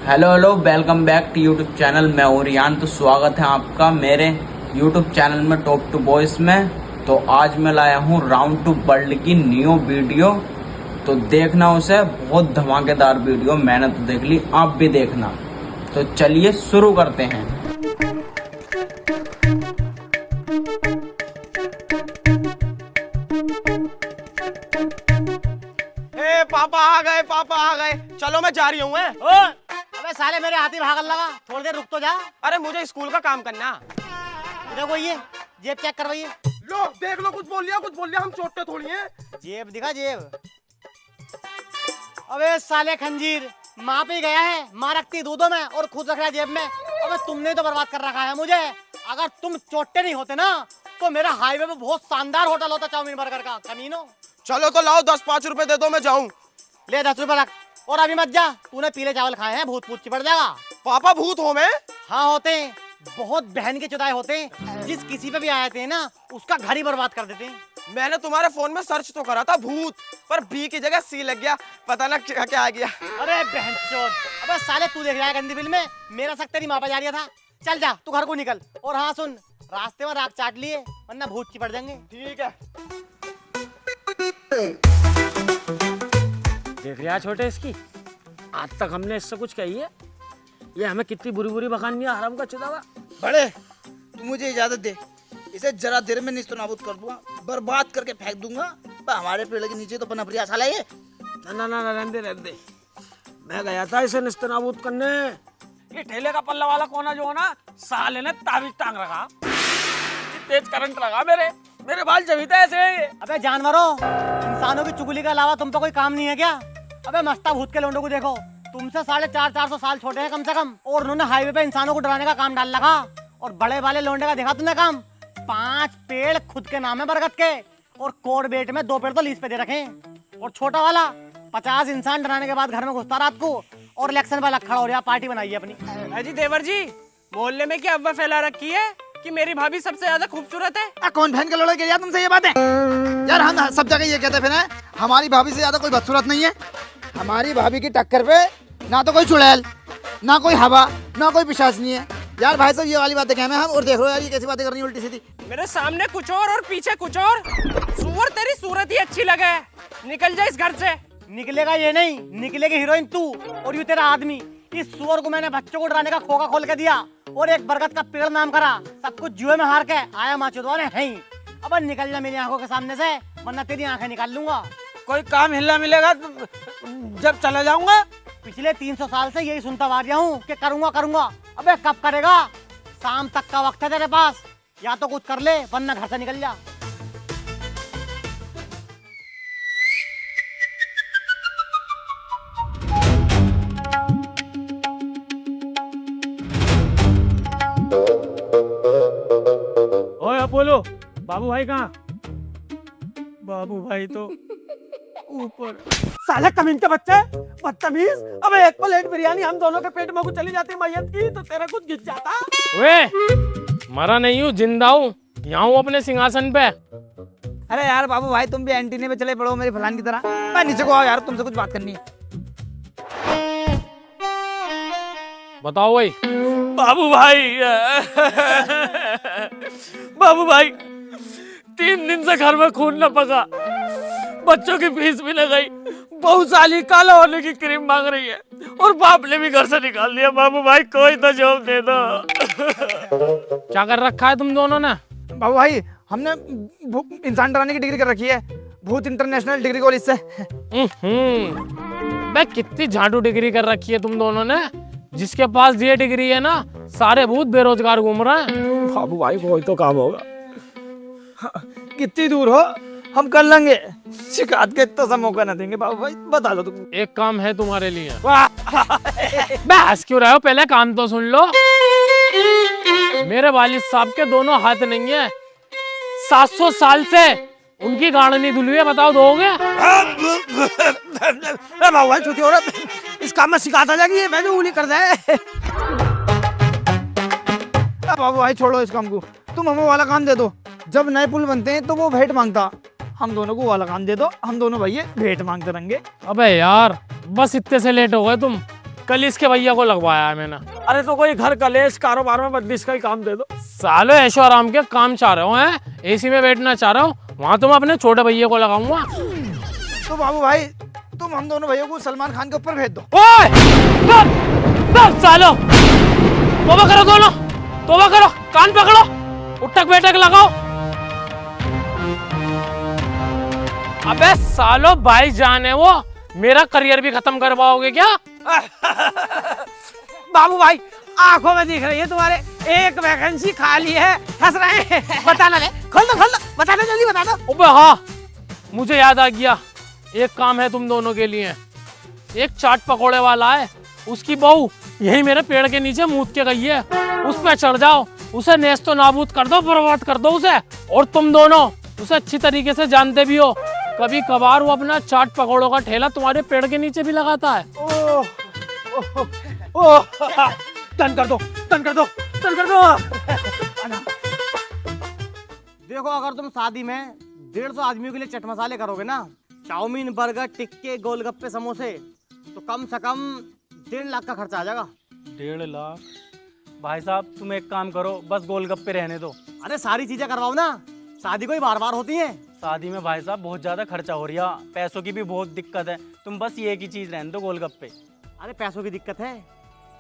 Hello welcome back to YouTube channel. मैं हूं रियान। तो स्वागत है आपका मेरे यूट्यूब चैनल में टॉप टू बॉयज में। तो आज मैं लाया हूं राउंड टू वर्ल्ड की न्यू वीडियो। तो देखना उसे, बहुत धमाकेदार वीडियो। मैंने तो देख ली, आप भी देखना। तो चलिए शुरू करते हैं। पापा आ गए, पापा आ गए। चलो मैं जा रही हूँ। अबे साले मेरे हाथी भागल लगा, थोड़ी देर रुक तो जा। अरे मुझे स्कूल का काम करना। देखो ये जेब चेक करवाइए। लो देख लो, कुछ बोल लिया, हम चोटते थोड़ी हैं। जेब दिखा जेब। अबे साले खंजीर, माँ पे गया है, माँ रखती दूधों में और खुद रख रहा है जेब में। अबे तुमने तो बर्बाद कर रखा है मुझे। अगर तुम चोटे नहीं होते ना तो मेरा हाईवे पे बहुत शानदार होटल होता चाउमीन बर्गर का। कमीनो चलो तो लाओ 10-5 रुपए दे दो, मैं जाऊँ। ले 10 रुपए रख। और अभी मत जा, तूने पीले चावल खाए हैं, भूत पूत चिपट जाएगा। पापा भूत हो मैं? हाँ होते हैं, बहुत बहन के चुदाए होते हैं। जिस किसी पे भी आए थे ना उसका घर ही बर्बाद कर देते हैं। मैंने तुम्हारे फोन में सर्च तो करा था भूत, पर बी की जगह सी लग गया। पता ना क्या क्या आ गया। अरे बहनचोद, अबे साले तू देख रहा है गंदी फिल्म में, मेरा शक तेरी माँ पे जा रहा था। चल जा तू घर को निकल। और हाँ सुन, रास्ते में राख चाट लिए वरना भूत चिपट जाएंगे। ठीक है। देख रहा छोटे इसकी, आज तक हमने इससे कुछ कही है, ये हमें कितनी बुरी बुरी बखानी है हराम का चुदावा। बड़े तू मुझे इजाजत दे, इसे जरा देर में निस्तो नाबूद कर दूंगा, बर्बाद करके फेंक दूंगा। पर हमारे पेड़ के नीचे तो पनपरिया साला ये। ना रहने दे। मैं गया था इसे निस्तनाबूद करने। ये ठेले का पल्ला वाला कोना जो है ना, साले ने ताबीज टांग रखा। तेज करंट लगा मेरे बाल जमी थे ऐसे। अबे जानवरों, इंसानों की चुगली के अलावा तुम पे कोई काम नहीं है क्या? अबे मस्ता भूत के लोंडों को देखो, तुमसे 450 साल छोटे हैं कम से कम, और उन्होंने हाईवे पे इंसानों को डराने का काम डाल लगा। और बड़े वाले लोंडे का देखा तुमने काम? 5 पेड़ खुद के नाम है बरगद के, और कोड बेट में 2 पेड़ तो लीज पे दे रखे। और छोटा वाला 50 इंसान डराने के बाद घर में घुसता रात को, और इलेक्शन वाला खड़ा हो रहा, पार्टी बनाई है अपनी। जी देवर जी, मोहल्ले में क्या अफवाह फैला रखी है कि मेरी भाभी सबसे ज्यादा खूबसूरत है? कौन बहन के लड़ाई के यार तुमसे ये बात है? यार हम सब जगह ये कहते फिर हैं, हमारी भाभी से ज्यादा कोई बदसूरत नहीं है। हमारी भाभी की टक्कर पे ना तो कोई चुड़ैल, ना कोई हवा, ना कोई पिशाच नहीं है। यार भाई साहब ये वाली बातें कह हम, और देख लो यार ये कैसी बातें करनी उल्टी सीधी। मेरे सामने कुछ और पीछे कुछ और। सुअर तेरी सूरत ही अच्छी लगे, निकल जा इस घर से। निकलेगा ये नहीं, निकलेगी हीरोइन तू और यू तेरा आदमी। इस सुअर को मैंने बच्चों को डराने का खोखा खोल के दिया और एक बरगद का पेड़ नाम करा, सब कुछ जुए में हार के आया माँ चुदवाने है ही। अब निकल जा मेरी आंखों के सामने से, वरना तेरी आंखें निकाल लूंगा। कोई काम हिलना मिलेगा तो जब चला जाऊंगा। पिछले 300 साल से यही सुनता आ रहा हूँ कि करूंगा। अबे कब करेगा? शाम तक का वक्त है तेरे पास, या तो कुछ कर ले वरना घर से निकल जा। ओए अपोलो, बाबू भाई कहाँ? बाबू भाई तो ऊपर। साले कमीन के बच्चे, बदतमीज। अबे एक प्लेट बिरयानी हम दोनों के पेट में को चली जाती मैयत की, तो तेरा कुछ गिर जाता। वे मरा नहीं हूँ, जिंदा हूँ, यहाँ हूँ अपने सिंहासन पे। अरे यार बाबू भाई तुम भी एंटीने पे चले पड़ो मेरी फलान की तरह। मैं नीचे को आओ यार, तुमसे कुछ बात करनी है। बताओ भाई। बाबू भाई 3 दिन से घर में खून न पका, बच्चों की फीस भी न गई, बहू साली काला होने की क्रीम मांग रही है, और बाप ने भी घर से निकाल दिया। बाबू भाई कोई तो जॉब दे दो। क्या कर रखा है तुम दोनों ने? बाबू भाई हमने इंसान डराने की डिग्री कर रखी है, भूत इंटरनेशनल डिग्री कॉलेज से। मैं कितनी झाड़ू डिग्री कर रखी है तुम दोनों ने? जिसके पास ये डिग्री है ना, सारे भूत बेरोजगार घूम रहे हैं। बाबू भाई कोई तो काम होगा। कितनी दूर हो, हम कर लेंगे। शिकायत का इतना सा मौका ना देंगे बाबू भाई, बता दो तुम। एक काम है तुम्हारे लिए। बस क्यों रहे हो, पहले काम तो सुन लो। मेरे वालिद साहब के दोनों हाथ नहीं है, 700 साल से उनकी गाड़ नहीं धुली है, बताओ दोगे? बाबू भाई छोटी औरत, इस काम में शिकायत आ जाएगी, मैं भी उंगली कर दे। बाबू भाई छोड़ो इस काम को, तुम हमें वाला काम दे दो। जब नए पुल बनते हैं तो वो भेंट मांगता, हम दोनों को वाला काम दे दो, हम दोनों भैया भेंट मांगते रहेंगे। अबे यार बस इतने से लेट हो गए तुम। कल इसके भैया को लगवाया है मैंने। अरे तो कोई घर कलेश कारोबार में बदलिश का ही काम दे दो। सालो ऐशो आराम के काम चाह रहे हो हैं, एसी में बैठना चाह रहा हूँ, वहाँ तो मैं अपने छोटे भैया को लगाऊंगा। तो बाबू भाई तुम हम दोनों भैया को सलमान खान के ऊपर भेज दो। ओए बस सालो, तौबा करो दोनों, तौबा करो, कान पकड़ो, उठक बैठक लगाओ। अबे सालो भाईजान है वो, मेरा करियर भी खत्म करवाओगे क्या? बाबू भाई आंखों में दिख रही है तुम्हारे, एक वैकेंसी खाली है, हंस रहे हैं। बताना ले, खोल दो, बताना जल्दी बता दो। अबे हाँ, मुझे याद आ गया, एक काम है तुम दोनों के लिए। एक चाट पकोड़े वाला है, उसकी बहू यही मेरे पेड़ के नीचे मूत के गई है, उस पे चढ़ जाओ, उसे नेस्तो नाबूद कर दो, बर्बाद कर दो उसे। और तुम दोनों उसे अच्छी तरीके से जानते भी हो, कभी कभार वो अपना चाट पकोड़ों का ठेला तुम्हारे पेड़ के नीचे भी लगाता है। ओह डन कर दो, डन कर दो, डन कर दो। देखो अगर तुम शादी में 150 आदमियों के लिए चट मसाले करोगे ना, चाउमीन, बर्गर, टिक्के, गोलगप्पे, समोसे, तो कम से कम 1.5 लाख का खर्चा आ जाएगा। 1.5 लाख? भाई साहब तुम एक काम करो, बस गोलगप्पे रहने दो। अरे सारी चीजें करवाओ ना, शादी कोई बार बार होती है। शादी में भाई साहब बहुत ज्यादा खर्चा हो रहा, पैसों की भी बहुत दिक्कत है, तुम बस ये एक ही चीज रहने दो, गोलगप्पे। अरे पैसों की दिक्कत है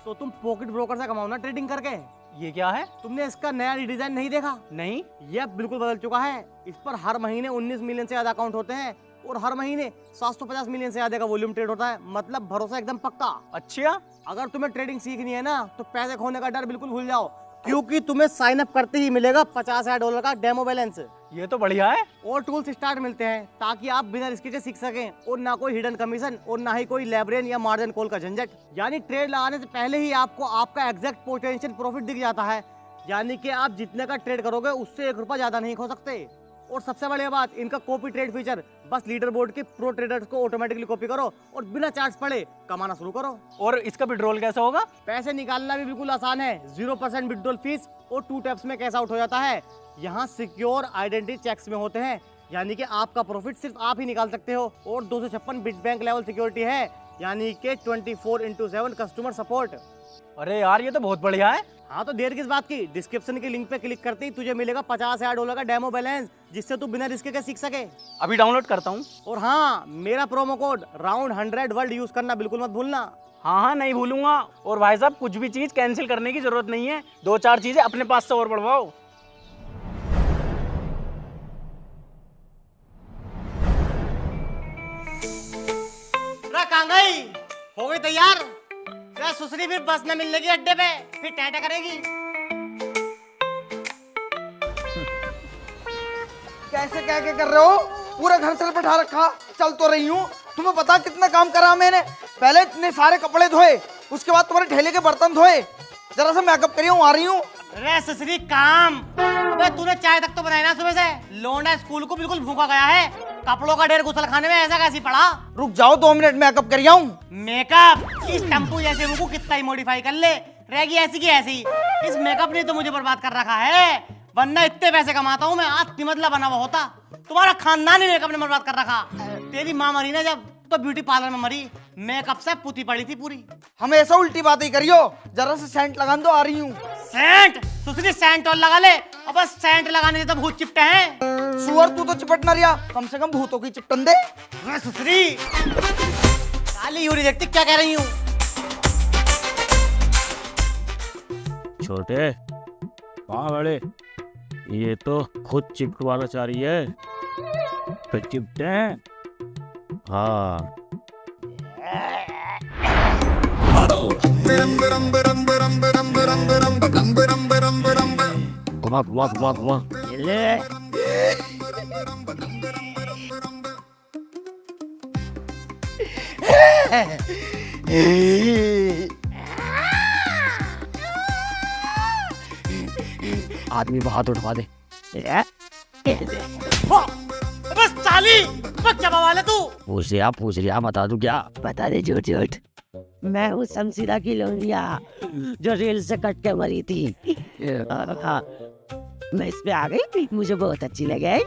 तो तुम पॉकेट ब्रोकर से कमाओ ना, ट्रेडिंग करके। ये क्या है? तुमने इसका नया डिजाइन नहीं देखा? नहीं। यह बिल्कुल बदल चुका है। इस पर हर महीने 19 मिलियन से ज्यादा अकाउंट होते हैं और हर महीने 750 मिलियन से ज्यादा का वॉल्यूम ट्रेड होता है, मतलब भरोसा एकदम पक्का। अच्छा, अगर तुम्हें ट्रेडिंग सीखनी है ना तो पैसे खोने का डर बिल्कुल भूल जाओ, क्योंकि तुम्हें साइन अप करते ही मिलेगा $50,000 का डेमो बैलेंस। ये तो बढ़िया है। और टूल्स स्टार्ट मिलते हैं ताकि आप बिना रिस्क के सीख सकें, और ना कोई हिडन कमीशन और ना ही कोई लेबरेन या मार्जिन कॉल का झंझट। यानी ट्रेड लगाने से पहले ही आपको आपका एग्जैक्ट पोटेंशियल प्रॉफिट दिख जाता है, यानी कि आप जितने का ट्रेड करोगे उससे 1 रुपया ज्यादा नहीं खो सकते। और सबसे बड़ी बात, इनका कॉपी ट्रेड फीचर, बस लीडर बोर्ड के प्रो ट्रेडर्स को ऑटोमेटिकली कॉपी करो और बिना चार्ज पड़े कमाना शुरू करो। और इसका विड्रॉल कैसे होगा? पैसे निकालना भी बिल्कुल आसान है, 0% विड्रॉल फीस और 2 टैप्स में कैश आउट हो जाता है। यहाँ सिक्योर आइडेंटिटी चेक्स में होते हैं, यानी कि आपका प्रॉफिट सिर्फ आप ही निकाल सकते हो। और 256 बिट बैंक लेवल सिक्योरिटी है, यानी कि 24/7 कस्टमर सपोर्ट। अरे यार ये तो बहुत बढ़िया है। हाँ तो देर किस बात की, डिस्क्रिप्शन के लिंक पे क्लिक करते ही तुझे मिलेगा $50,000 का डेमो बैलेंस, जिससे तू बिना रिस्क के सीख सके। अभी डाउनलोड करता हूँ। और हाँ, मेरा प्रोमो कोड राउंड100 वर्ल्ड यूज करना बिल्कुल मत भूलना। हाँ हाँ नहीं भूलूंगा। और भाई साहब कुछ भी चीज कैंसिल करने की जरूरत नहीं है, 2-4 चीजें अपने पास से और बढ़वाओ। कांगई हो गई तैयार? सुसरी फिर बस न मिलने की अड्डे पे फिर टैटा करेगी। कैसे क्या क्या कर रहे हो? पूरा घर सर बैठा रखा, चल तो रही हूँ। तुम्हें पता कितना काम करा मैंने? पहले इतने सारे कपड़े धोए, उसके बाद तुम्हारे ठेले के बर्तन धोए, जरा सा मेकअप करी हूँ, आ रही हूँ। अरे सुसरी काम, अबे तूने चाय तक तो बनाई ना सुबह से। लोंडा स्कूल को बिल्कुल भूखा गया है, कपड़ों का ढेर गुसल खाने में ऐसा कैसी पड़ा। रुक जाओ 2 मिनट, मेकअप करी आऊँ। मेकअप इस टम्पू जैसे मुंह को कितना ही मॉडिफाई कर ले, रहेगी ऐसी की ऐसी। इस मेकअप ने तो मुझे बर्बाद कर रखा है, वरना इतने पैसे कमाता हूँ मैं, आज तिमतला बना हुआ होता। तुम्हारा खानदान ही मेकअप ने बर्बाद कर रखा। तेरी माँ मरी ना जब, तो ब्यूटी पार्लर में मरी, मेकअप से पुती पड़ी थी पूरी। हमेशा उल्टी बातें ही करियो, जरा से सेंट लगा दो, आ रही हूँ। सेंट? सुसरी सेंट और लगा ले, अब बस सेंट लगाने से तो भूत चिपटे हैं। सुअर तू तो चिपट ना रिया, कम से कम भूतों की चिपटन दे। सुसरी काली यूरी देखती क्या कह रही हूँ। छोटे कहाँ बड़े, ये तो खुद चिपकवाना चाह रही है, तो चिपटे हैं। हाँ घुमा घुमा घुमा घुमा, आदमी को हाथ उठवा दे। बस साली, बस क्या बवाल है तू? पूछ लिया बता दूं क्या? बता दे झूठ झूठ। मैं हूँ शमशीरा की लौंडिया जो रेल से कट के मरी थी। हाँ, मैं इस पे आ गई थी, मुझे बहुत अच्छी लगे।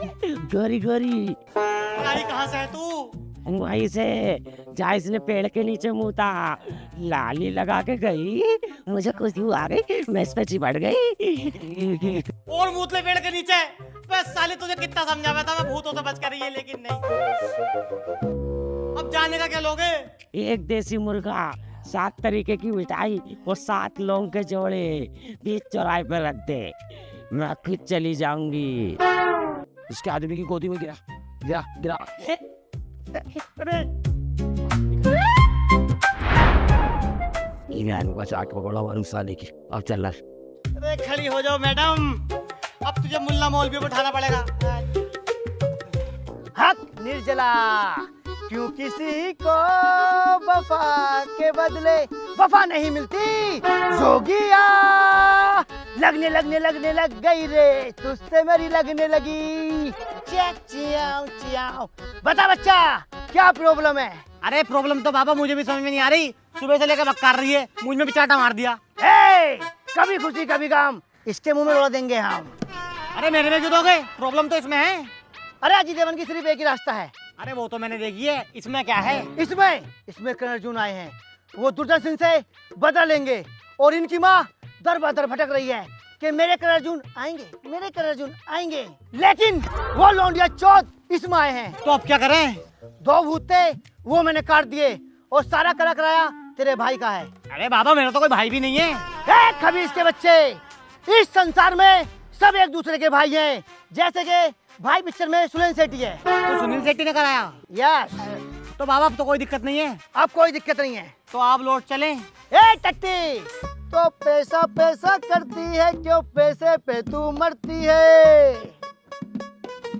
गोरी गोरी। आई कहाँ से है तू? वहीं से जहाँ इसने पेड़ के नीचे मुँह था, लाली लगा के गई, मुझे खुशबू आ गई, मैं इस पे चिपट गई। और मूतले पेड़ के नीचे। बस साले तुझे कितना समझाया था, मैं भूतों से बच कर रही है, लेकिन नहीं। अब जाने का क्या लोगे? एक देसी मुर्गा, 7 तरीके की मिठाई और 7 लौंग के जोड़े बीच चौराहे पर रख दे, मैं खुद चली जाऊंगी। इसके आदमी की गोदी में गिरा गिरा गिरा। का चाट पकौड़ा वालू साले की, अब चल रहा। अरे खड़ी हो जाओ मैडम, अब तुझे मुल्ला मौलवी को उठाना पड़ेगा। हक निर्जला, क्यों किसी को वफा के बदले वफा नहीं मिलती। जोगिया लगने लग गई रे, तुझसे मेरी लगने लगी। Chiao Chiao. बता बच्चा, क्या प्रॉब्लम है? अरे प्रॉब्लम तो बाबा मुझे भी समझ में नहीं आ रही, सुबह से लेकर बक्कार रही है, मुझ में भी चाटा मार दिया। कभी खुशी कभी गम, इसके मुंह में उड़ा देंगे हम। अरे मेरे में क्यों दोगे? प्रॉब्लम तो इसमें है। अरे अजय देवगन की सिर्फ एक ही रास्ता है। अरे वो तो मैंने देखी है, इसमें क्या है? इसमें करण अर्जुन आए हैं, वो दुर्दर्शन से बदला लेंगे, और इनकी माँ दर बदर भटक रही है कि मेरे करण अर्जुन आएंगे, लेकिन वो लौंडिया चौथ इसमें आए हैं। तो अब क्या करें? 2 भूत थे, वो मैंने काट दिए, और सारा करा कराया तेरे भाई का है। अरे बाबा मेरा तो कोई भाई भी नहीं है। खबीस के बच्चे, इस संसार में सब एक दूसरे के भाई हैं, जैसे कि भाई पिक्चर में सुनील शेट्टी है। तो सुनील शेट्टी ने कराया? यस। तो बाबा अब तो कोई दिक्कत नहीं है। अब कोई दिक्कत नहीं है, तो आप लौट चलें। टट्टी, तो पैसा पैसा करती है, क्यों पैसे पे तू मरती है?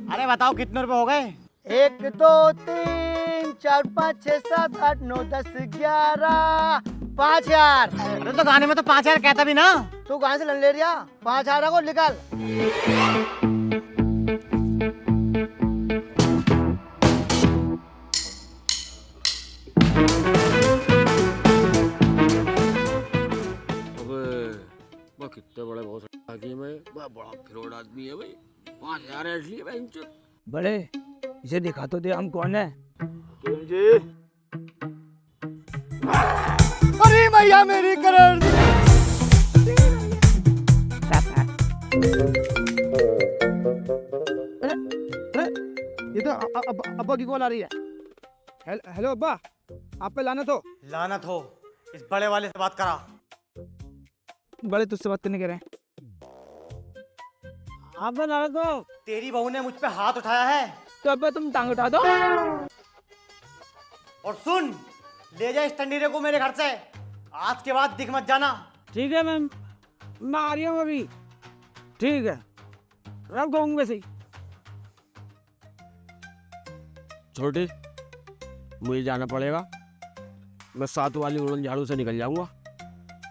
अरे बताओ कितने रुपए हो गए? 1 2 3 4 5 6 7 8 9 10 11 5,000। अरे तो गाने में तो 5,000 कहता भी ना। तू गाने से ले लिया, 5,000 को निकाल। कितने बड़े बहुत बड़ा फिरोड आदमी है भाई, 5,000 इसलिए भाई। बड़े, इसे दिखा तो दे हम कौन है। तुम जी? अरे भैया मेरी करण। ये तो अब्बा की कॉल आ रही है। हेलो अब्बा, आप पे लानत हो। इस बड़े वाले से बात करा। बड़े तुझसे बात करने कह रहे हैं। आप बना दो। तेरी बहू ने मुझ पे हाथ उठाया है, तो अब तुम टांग उठा दो। और सुन, ले जा इस टंडीरे को मेरे घर से, आज के बाद दिख मत जाना। ठीक है मैम, मैं आ रही हूँ अभी। ठीक है, रब कहूँगी वैसे ही। छोटे, मुझे जाना पड़ेगा, मैं 7 वाली उड़न झाड़ू से निकल जाऊंगा,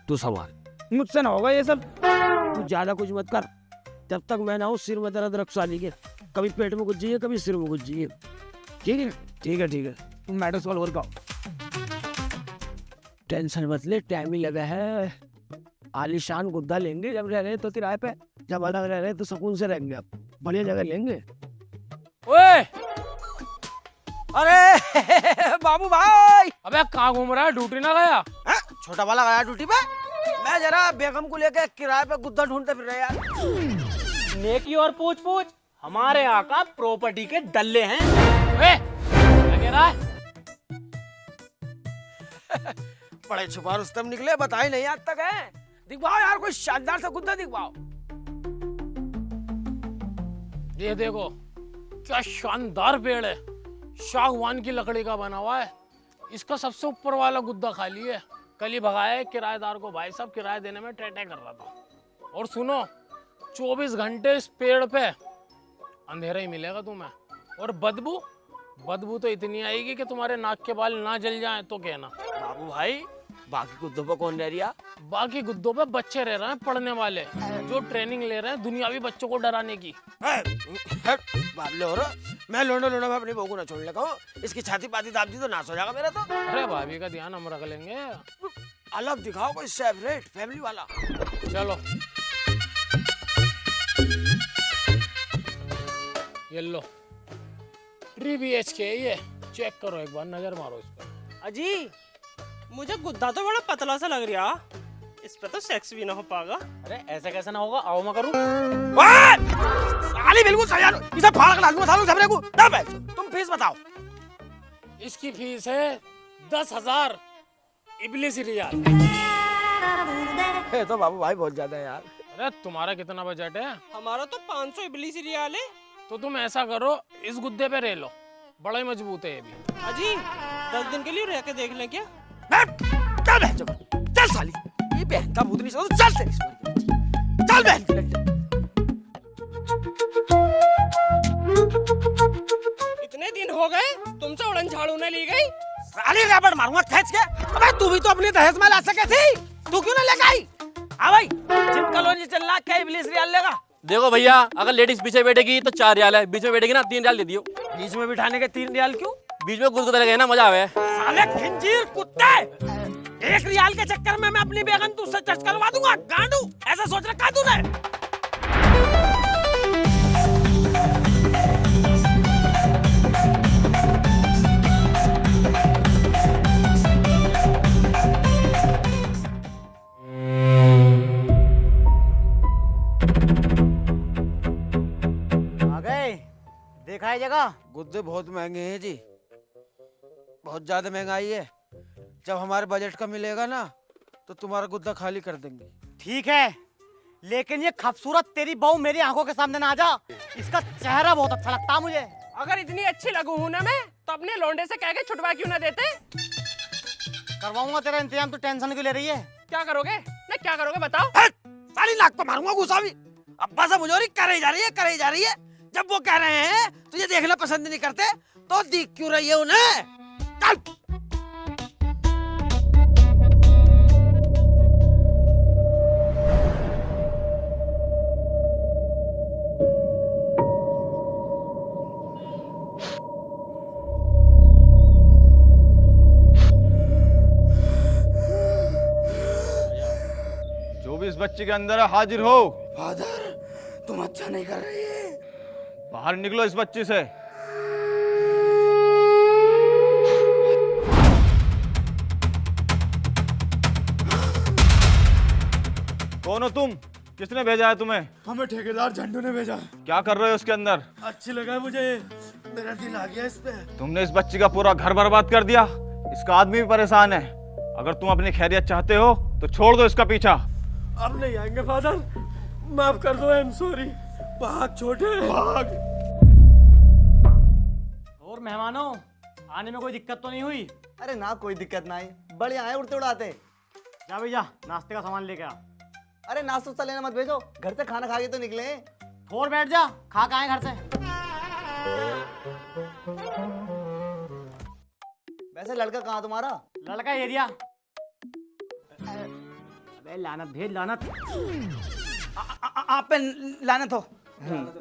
तू संभाल। मुझसे ना होगा ये सब, तू ज्यादा कुछ मत कर। जब तक मैं ना हूँ सिर में दर्द रख साली के, कभी पेट में कुछ चाहिए, कभी सिर में कुछ चाहिए। ठीक है ठीक है ठीक है, तुम मैटर सॉल्व कर पाओ। टेंशन मत ले, टाइम ही लगा है। आलीशान गुद्दा लेंगे, जब रह रहे तो किराए पे, जब अलग रह रहे तो सुकून से रहेंगे। अब बढ़िया जगह लेंगे। ओए, अरे बाबू भाई, अबे कहाँ घूम रहा है? ड्यूटी ना गया? छोटा वाला गया ड्यूटी पे, मैं जरा बेगम को लेके किराए पे गुद्दा ढूंढते फिर रहे यार। नेकी और पूछ पूछ, हमारे यहाँ का प्रॉपर्टी के दल्ले हैं। क्या कह रहा है? बड़े छुपा रुस्तम निकले, बताए नहीं आज तक है। दिखवाओ यार कोई शानदार सा गुद्दा दिखवाओ। ये देखो क्या शानदार पेड़ है, सागवान की लकड़ी का बना हुआ है। इसका सबसे ऊपर वाला गुद्दा खाली है, कल ही भगाया है किराएदार को। भाई साहब किराया देने में टेटे कर रहा था। और सुनो, 24 घंटे इस पेड़ पे अंधेरा ही मिलेगा तुम्हें। और बदबू तो इतनी आएगी कि तुम्हारे नाक के बाल ना जल जाएं तो कहना। बाबू भाई, बाकी गुद्दों पे कौन रह रिया? बाकी गुद्दों पे बच्चे रह रहे हैं, पढ़ने वाले, जो ट्रेनिंग ले रहे हैं दुनियावी बच्चों को डराने की। बाबले हो रहा, मैं लोंडो में अपनी बहू को ना छोड़ लगा, इसकी छाती पाती दाब दी तो नाश हो जाएगा मेरा तो। अरे भाभी का ध्यान हम रख लेंगे। अलग दिखाओ कोई सेपरेट फैमिली वाला। चलो ये लो, 3 BHK ये चेक करो एक बार, नजर मारो इस पर। अजी मुझे गुद्दा तो बड़ा पतला सा लग रहा, इस पे तो सेक्स भी ना हो पाएगा। अरे ऐसा कैसा ना होगा, आओ मैं करूँ। साली बिल्कुल तैयार हो, इसे फाड़ के डाल दूंगा सालों झपरे को। दब है, तुम फीस बताओ। इसकी फीस है 10,000 इबलीसी रियाल। ये तो बाबू भाई बहुत ज्यादा है यार। अरे तुम्हारा कितना बजट है? हमारा तो 500 इबलीसी रियाल है। तो तुम ऐसा करो, इस गुद्दे पे रह लो, बड़ा ही मजबूत है ये भी। अजी 10 दिन के लिए रह के देख लें क्या? चल बहन, चल साली, ये बहन का भूत नहीं समझ, चल तेरी सोरी। चल बहन की लड़की। इतने दिन हो गए तुमसे उड़न झाड़ू न ली गई। साली रबड़ मारूंगा खींच के। अबे तू भी तो अपनी दहेज में ला सके थी, तू क्यों ना लेके आई? हाँ भाई, जिम कॉलोनी चलना, क्या इबलीस रियाल लेगा? देखो भैया, अगर लेडीज पीछे बैठेगी तो 4 रियाल है, बीच में बैठेगी ना 3 रियाल दे दियो। बीच में बिठाने के 3 रियाल क्यों? बीच में गुदगुदा लगे ना, मजा आवे। साले खिंजीर कुत्ते, 1 रियाल के चक्कर में मैं अपनी बेगम तुझसे टच करवा दूंगा। गांडू, ऐसा सोच रखा तूने? आ गए, देखा है जगह? गुद्दे बहुत महंगे हैं जी, बहुत ज्यादा महंगाई है। जब हमारे बजट का मिलेगा ना तो तुम्हारा गुद्दा खाली कर देंगे। ठीक है, लेकिन ये खूबसूरत तेरी बहू मेरी आंखों के सामने ना आ जा। इसका चेहरा बहुत अच्छा लगता है मुझे। अगर इतनी अच्छी लगू हूं ना मैं, तो अपने लौंडे से कह के छुटवा क्यों ना देते? करवाऊंगा तेरा इंतजाम, तू टेंशन क्यों ले रही है? क्या करोगे ना, क्या करोगे बताओ? साली नाक पे मारूंगा गुस्सा भी। अब्बा से मुझे करे जा रही है, करे जा रही है। जब वो कह रहे हैं तुझे देखना पसंद नहीं करते, तो दिख क्यों रही है उन्हें? चल। जो भी इस बच्चे के अंदर है हाजिर हो। फादर, तुम अच्छा नहीं कर रही है। बाहर निकलो इस बच्चे से। कौन हो तुम? किसने भेजा है तुम्हें? हमें ठेकेदार झंडू ने भेजा। क्या कर रहे हो उसके अंदर? अच्छी लगा मुझे, मेरा दिल आ गया इस पे। तुमने इस बच्ची का पूरा घर बर्बाद कर दिया। इसका आदमी भी परेशान है। अगर तुम अपनी खैरियत चाहते हो तो छोड़ दो इसका पीछा। अब नहीं आएंगे फादर, माफ कर दो, आई एम सॉरी। भाग छोटे, भाग। और मेहमानों, आने में कोई दिक्कत तो नहीं हुई? अरे ना, कोई दिक्कत ना आई, बढ़िया है, उड़ते उड़ाते। जा भैया, नाश्ते का सामान लेके आ। अरे नाश्ता लेना मत भेजो, घर से खाना खा के तो निकले। थोड़ बैठ जा, खा के आए घर से। वैसे लड़का कहाँ तुम्हारा? लड़का एरिया। अबे लानत भेज, लानत। आप पे लानत हो।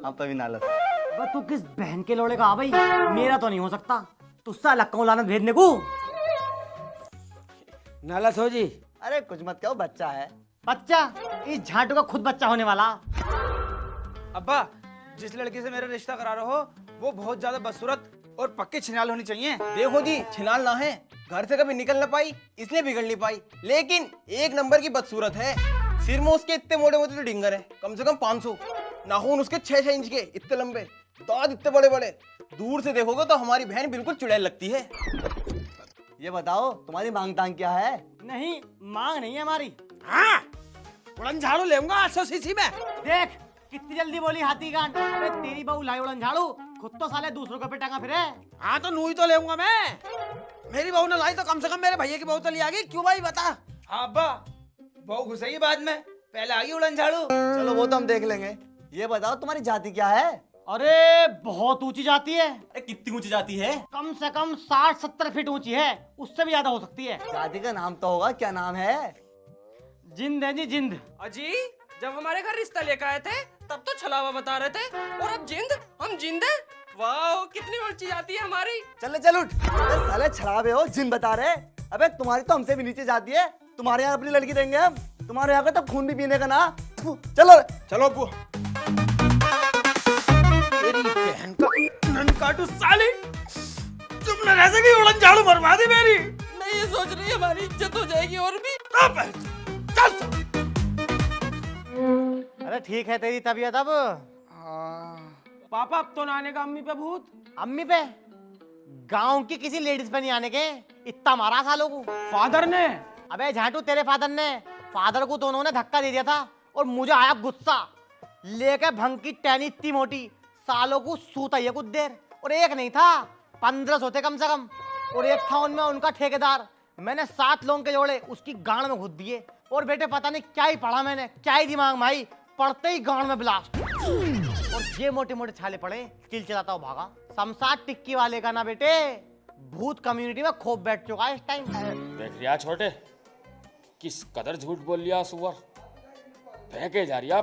आप पे भी नालत। अबे तू किस बहन के लोड़े का? आ भाई, मेरा तो नहीं हो सकता, तुझसे अलग कहूँ लानत भेजने को। नालत हो जी। अरे कुछ मत कहो, बच्चा है। बच्चा? इस झाटू का खुद बच्चा होने वाला। अब्बा, जिस लड़की से मेरा रिश्ता करा रहे हो वो बहुत ज्यादा बदसूरत और पक्की छिनाल होनी चाहिए। देखो जी, छिनाल ना है, घर से कभी निकल ना पाई इसलिए बिगड़ नहीं पाई, लेकिन 1 नंबर की बदसूरत है। सिर में उसके इतने मोटे मोटे डिंगर है, कम से कम 500। नाखून उसके 6-6 इंच के, इतने लंबे, दांत इतने बड़े बड़े। दूर से देखोगे तो हमारी बहन बिल्कुल चुड़ैल लगती है। ये बताओ तुम्हारी मांग तांग क्या है? नहीं, मांग नहीं है हमारी। हाँ, उड़न झाड़ू लेऊंगा 800 सीसी में। देख कितनी जल्दी बोली हाथी गांड। अबे तेरी बहू लाई उड़न झाड़ू, खुद तो साले दूसरों के पे टांगा फिरे। हाँ तो नूही तो लेऊंगा मैं। मेरी बहू ने लाई तो कम से कम मेरे भैया की बहू तो ले आ गई। क्यों भाई बता? हाँ अब्बा, बहू घुसेगी बाद में, पहले आ गई उड़न झाड़ू। चलो वो तो हम देख लेंगे। ये बताओ तुम्हारी जाति क्या है? अरे बहुत ऊंची जाती है। अरे कितनी ऊंची जाती है? कम से कम 60-70 फीट ऊंची है, उससे भी ज्यादा हो सकती है। जाति का नाम तो होगा, क्या नाम है? जिंद है जी, जिंद। अजी जब हमारे घर रिश्ता लेकर आए थे तब तो छलावा बता रहे थे, और अब जिंद, हम जिंद है। वाह, कितनी ऊंची जाती है हमारी। चल उठ। अबे साले छलावे हो, जिन बता रहे। अबे तुम्हारी तो हमसे भी नीचे जाती है। तुम्हारे यहाँ अपनी लड़की देंगे हम, तुम्हारे यहाँ का तो खून भी पीने का ना। चलो चलो अब्बू। तेरी बहन का ननकाटू साली। चुप न रह सकी, उड़न झाड़ू मरवा दी मेरी। मैं ये सोच रही हमारी इज्जत हो जाएगी और भी। चल अरे ठीक है तेरी तबीयत अब। पापा अब तो ना आने का अम्मी पे भूत। अम्मी पे? गांव की किसी लेडीज पे नहीं आने के, इतना मारा सालों को। फादर ने? अबे झाटू तेरे फादर ने। फादर को तो उन्होंने धक्का दे दिया था और मुझे आया गुस्सा। लेके भंग की टहनी इतनी मोटी, सालों को सूता ये कुछ देर। और एक नहीं था, 15 होते कम से कम। और एक था उनमें उनका ठेकेदार। मैंने 7 लोगों के जोड़े उसकी गांड में घुस दिए। और बेटे पता नहीं क्या ही पढ़ा मैंने, क्या ही दिमाग माई, पढ़ते ही गांड में ब्लास्ट। और ये मोटे मोटे छाले पड़े, चिलचिलाता हुआ भागा। शमशाद टिक्की वाले का ना बेटे, भूत कम्युनिटी में खोप बैठ चुका है इस टाइम। देख रिया छोटे, किस कदर झूठ बोल लिया सुअर। फेंके जा रिया।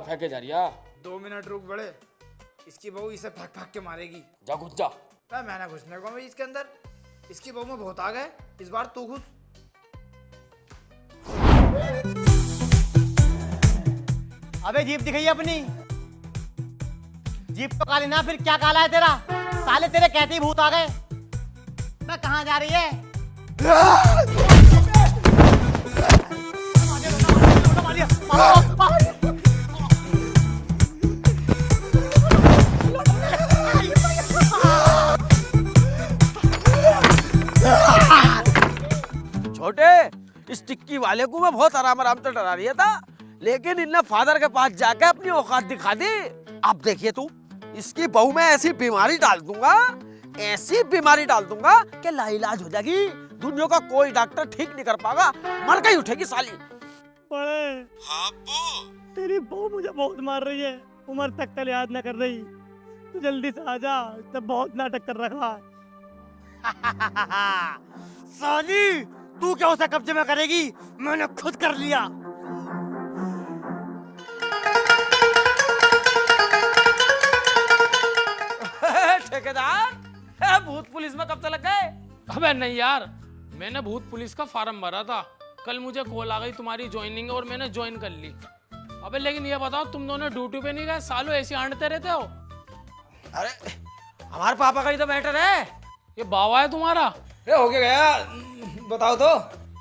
2 मिनट रुक बड़े, इसकी बहू इसे भाग भाग के मारेगी। जा घुस जा। मैंने घुसने को भाई इसके अंदर, इसकी बहू में बहुत आ गए। इस बार तू घुस। अबे जीप दिखाइए अपनी। जीप तो काली ना, फिर क्या काला है तेरा? साले तेरे कहते ही भूत आ गए। मैं कहाँ जा रही है? छोटे, इस टिक्की वाले को मैं बहुत आराम से डरा रही था, लेकिन इनने फादर के पास जाके अपनी औकात दिखा दी। अब देखिए तू, इसकी बहू में ऐसी बीमारी डाल दूंगा कि लाइलाज हो जाएगी। दुनिया का कोई डॉक्टर ठीक नहीं कर पाएगा, मर के ही उठेगी साली। हाँ तेरी बहू मुझे बहुत मार रही है, उम्र तक तले याद न कर रही। तू जल्दी से आ जा, तो बहुत नाटक कर रखा। साली तू क्या उसे कब्जे में करेगी? मैंने खुद कर लिया। ठेकेदार, भूत पुलिस में कब से लग गए? अबे नहीं यार, मैंने भूत पुलिस का फॉर्म भरा था। कल मुझे कॉल आ गई तुम्हारी ज्वाइनिंग और मैंने ज्वाइन कर ली। अबे लेकिन ये बताओ, तुम दोनों ड्यूटी पे नहीं गए? सालों ऐसे आंटते रहते हो। अरे हमारे पापा का ही तो मैटर है। ये बावा है तुम्हारा? हो गया, बताओ तो।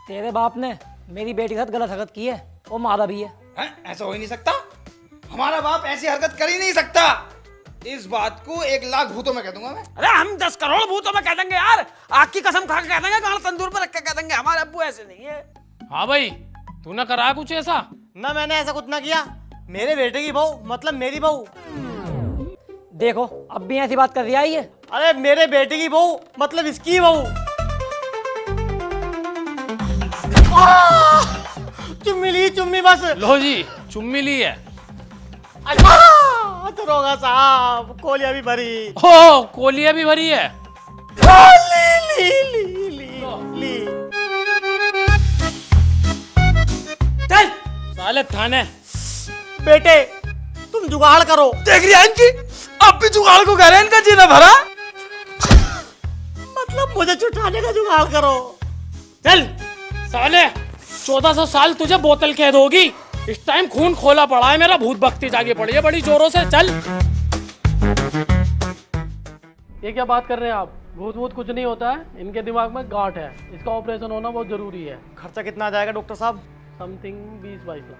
तेरे बाप ने मेरी बेटी के साथ गलत हरकत की है, वो मारा भी है। ऐसा हो ही नहीं सकता। हमारा बाप ऐसी हरकत कर ही नहीं सकता। इस बात को 1 लाख भूतों में कह दूंगा मैं। अरे हम 10 करोड़ भूतों में कह देंगे यार। आग की कसम खा के कह देंगे, गाल तंदूर पर रख के कह देंगे। हमारे अब्बू ऐसे नहीं है। हाँ भाई, तूने करा कुछ ऐसा? ना मैंने ऐसा कुछ ना किया। मेरे बेटे की बहू मतलब मेरी बहू। देखो अब भी ऐसी बात कर रही है ये। अरे मेरे बेटे की बहू मतलब इसकी बहू। चुम्मी बस। लो जी, चुम्मी ली है। दरोगा साहब, कोलिया भी भरी। हो, कोलिया भी भरी है। ली। चल साले थाने। बेटे तुम जुगाड़ करो। देख रही है इनकी, अब भी जुगाड़ को कह रहे हैं, इनका जीना भरा। मतलब मुझे छुटाने का जुगाड़ करो। चल साले, 1400 साल तुझे बोतल कैद होगी। इस टाइम खून खोला पड़ा है मेरा, भूत भक्ति जागे पड़ी है बड़ी जोरों से। चल। ये क्या बात कर रहे हैं आप? भूत कुछ नहीं होता है, इनके दिमाग में गांठ है। इसका ऑपरेशन होना बहुत जरूरी है। खर्चा कितना आ जाएगा डॉक्टर साहब? समथिंग 20-22 लाख।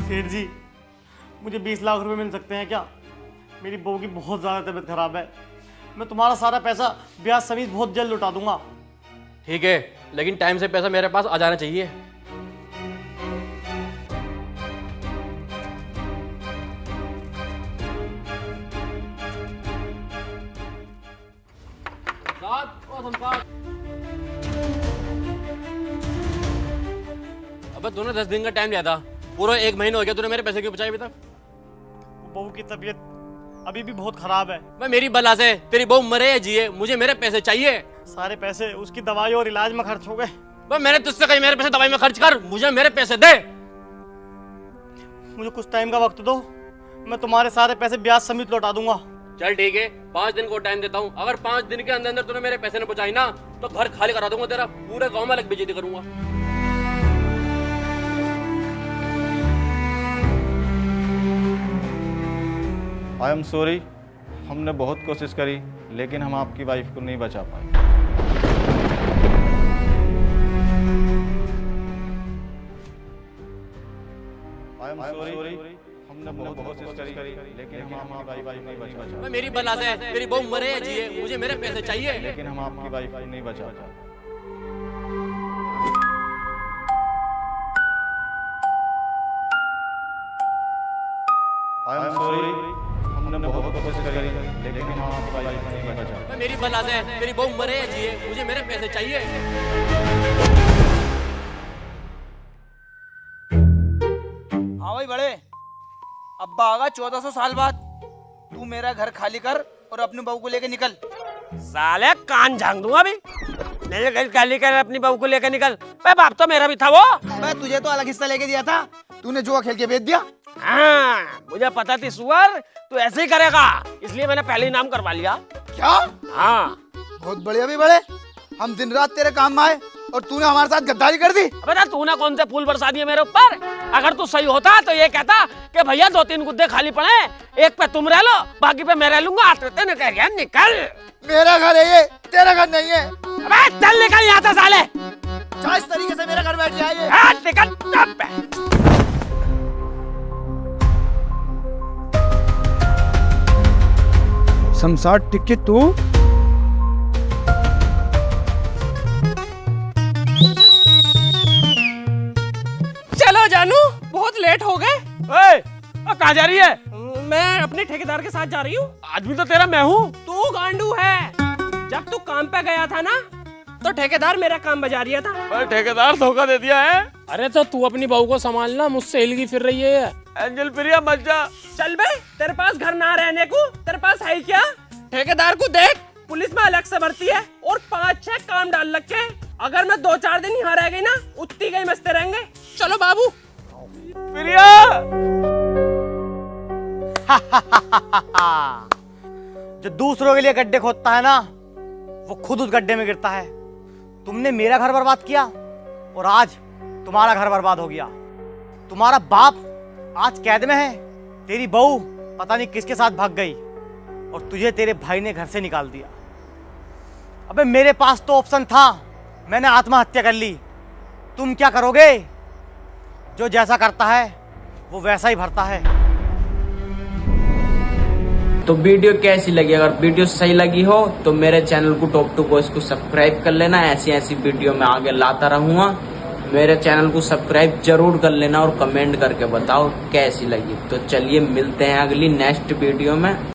सेठ जी, मुझे 20 लाख रुपए मिल सकते हैं क्या? मेरी बहू की बहुत ज़्यादा तबीयत खराब है। मैं तुम्हारा सारा पैसा ब्याज समेत बहुत जल्द लौटा दूंगा। ठीक है, लेकिन टाइम से पैसा मेरे पास आ जाना चाहिए। अबे तूने 10 दिन का टाइम लिया था, पूरा 1 महीना हो गया। तूने मेरे पैसे क्यों बचाए अभी तक? बहू की तबीयत अभी भी बहुत खराब है। मैं मेरी बला से तेरी बहू मरे या जिए, मुझे मेरे पैसे चाहिए। सारे पैसे उसकी दवाई और इलाज में खर्च हो गए। मैंने तुझसे कही मेरे पैसे दवाई में खर्च कर, मुझे मेरे पैसे दे। मुझे कुछ टाइम का वक्त दो, मैं तुम्हारे सारे पैसे ब्याज समेत लौटा दूंगा। चल ठीक है, 5 दिन को टाइम देता हूँ। अगर 5 दिन के अंदर अंदर तूने मेरे पैसे न पहुंचाई ना तो घर खाली करा दूंगा तेरा, पूरे गांव में अलग बेइज्जती करूंगा। आई एम सॉरी, हमने बहुत कोशिश करी लेकिन हम आपकी वाइफ को नहीं बचा पाए। आई एम सॉरी, हमने बहुत कोशिश करी लेकिन हम आपकी वाइफ को नहीं बचा पाए। मेरी बला से तेरी बहू मरे या जिए, मुझे मेरे पैसे चाहिए। लेकिन हम आपकी वाइफ को नहीं बचा पाए। आई एम सॉरी, हमने बहुत कोशिश करी लेकिन हम आपकी वाइफ को नहीं बचा पाए। मेरी बला से तेरी बहू मरे या जिए, मुझे मेरे पैसे चाहिए। हाँ भाई बड़े, अब्बा आगा 1400 साल बाद। तू मेरा घर खाली कर और अपनी बहू को लेके निकल। साले कान झांक दूंगा अभी। मेरे घर खाली कर, अपनी बहू को लेकर निकल। बे बाप तो मेरा भी था वो। मैं तुझे तो अलग हिस्सा लेके दिया था, तूने जुआ खेल के बेच दिया। हाँ, मुझे पता थी सुअर तू ऐसे ही करेगा, इसलिए मैंने पहले ही नाम करवा लिया। क्या? हाँ, बहुत बढ़िया भी बड़े, हम दिन रात तेरे काम में आए और तूने हमारे साथ गद्दारी कर दी। अबे ना तूने कौन से फूल बरसा दिए मेरे ऊपर। अगर तू सही होता तो ये कहता कि भैया 2-3 गुद्दे खाली पड़े, एक पे तुम रह लो, बाकी पे मैं रह लूंगा। आते न कह गया निकल। मेरा घर है ये, तेरा घर नहीं है। अबे चल निकल यहाँ से साले। चाहे इस तरीके से मेरा घर बैठ जाए। हाँ, निकल चुप है। शमशाद टिकट तू चलो जानू, बहुत लेट हो गए। कहाँ जा रही है? मैं अपने ठेकेदार के साथ जा रही हूँ। आदमी तो तेरा मैं हूँ। तू गांडू है। जब तू काम पे गया था ना तो ठेकेदार मेरा काम बजा रिया था। ठेकेदार धोखा दे दिया है। अरे तो तू अपनी बहू को संभालना, मुझसे हिलगी फिर रही है। एंजल प्रिया मत जा। चल बे, तेरे पास घर ना रहने को तेरे पास है क्या? ठेकेदार को देख, पुलिस में अलग से भर्ती है और 5-6 काम डाल रखे। अगर मैं 2-4 दिन यहाँ रह गई ना, उतनी गई मस्ते रहेंगे। चलो बाबू। प्रिया, जो दूसरों के लिए गड्ढे खोदता है ना, वो खुद उस गड्ढे में गिरता है। तुमने मेरा घर बर्बाद किया और आज तुम्हारा घर बर्बाद हो गया। तुम्हारा बाप आज कैद में है, तेरी बहू पता नहीं किसके साथ भाग गई और तुझे तेरे भाई ने घर से निकाल दिया। अबे मेरे पास तो ऑप्शन था, मैंने आत्महत्या कर ली। तुम क्या करोगे? जो जैसा करता है वो वैसा ही भरता है। तो वीडियो कैसी लगी? अगर वीडियो सही लगी हो तो मेरे चैनल को टॉप टू बॉयज को सब्सक्राइब कर लेना। ऐसी वीडियो मैं आगे लाता रहूँगा। मेरे चैनल को सब्सक्राइब जरूर कर लेना और कमेंट करके बताओ कैसी लगी। तो चलिए मिलते हैं अगली नेक्स्ट वीडियो में।